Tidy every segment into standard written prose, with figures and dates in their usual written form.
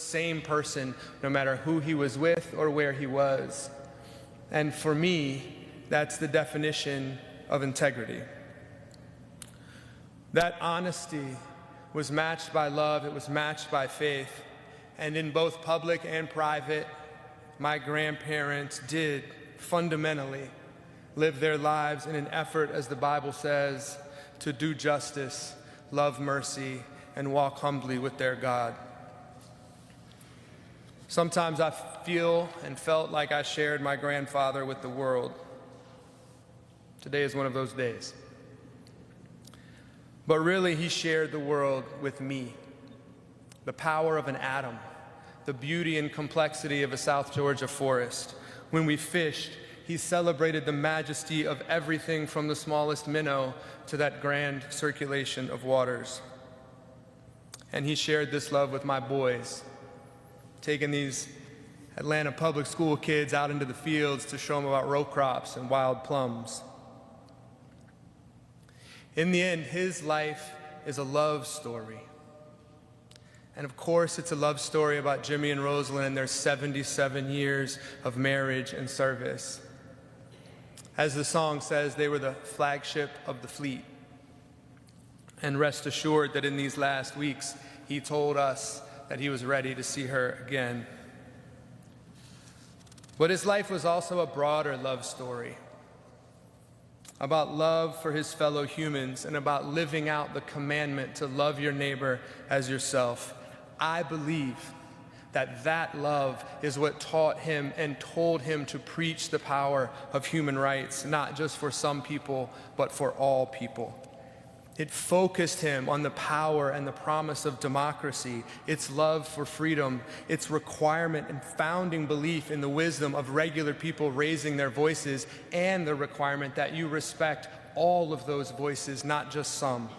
same person no matter who he was with or where he was. And for me, that's the definition of integrity. That honesty was matched by love, it was matched by faith. And in both public and private, my grandparents did fundamentally live their lives in an effort, as the Bible says, to do justice, love mercy, and walk humbly with their God. Sometimes I feel and felt like I shared my grandfather with the world. Today is one of those days. But really, he shared the world with me. The power of an atom, the beauty and complexity of a South Georgia forest. When we fished, he celebrated the majesty of everything from the smallest minnow to that grand circulation of waters. And he shared this love with my boys, taking these Atlanta public school kids out into the fields to show them about row crops and wild plums. In the end, his life is a love story. And of course, it's a love story about Jimmy and Rosalind and their 77 years of marriage and service. As the song says, they were the flagship of the fleet. And rest assured that in these last weeks, he told us that he was ready to see her again. But his life was also a broader love story, about love for his fellow humans and about living out the commandment to love your neighbor as yourself. I believe that that love is what taught him and told him to preach the power of human rights, not just for some people, but for all people. It focused him on the power and the promise of democracy, its love for freedom, its requirement and founding belief in the wisdom of regular people raising their voices, and the requirement that you respect all of those voices, not just some.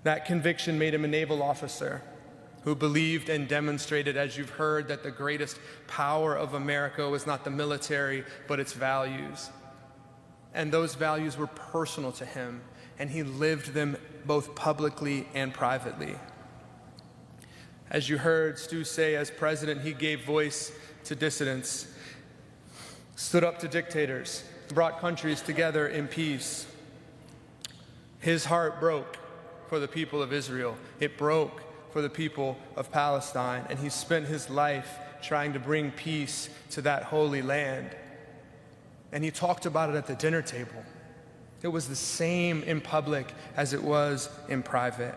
That conviction made him a naval officer who believed and demonstrated, as you've heard, that the greatest power of America was not the military, but its values. And those values were personal to him, and he lived them both publicly and privately. As you heard Stu say, as president, he gave voice to dissidents, stood up to dictators, brought countries together in peace. His heart broke for the people of Israel. It broke for the people of Palestine, and he spent his life trying to bring peace to that holy land. And he talked about it at the dinner table. It was the same in public as it was in private.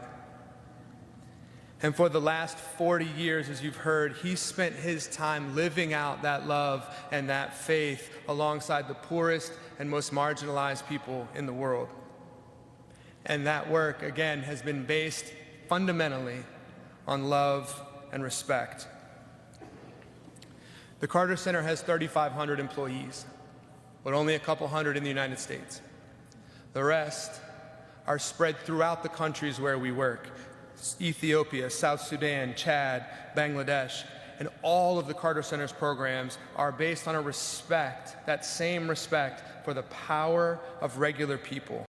And for the last 40 years, as you've heard, he spent his time living out that love and that faith alongside the poorest and most marginalized people in the world. And that work, again, has been based fundamentally on love and respect. The Carter Center has 3,500 employees, but only a couple hundred in the United States. The rest are spread throughout the countries where we work: Ethiopia, South Sudan, Chad, Bangladesh. And all of the Carter Center's programs are based on a respect, that same respect for the power of regular people.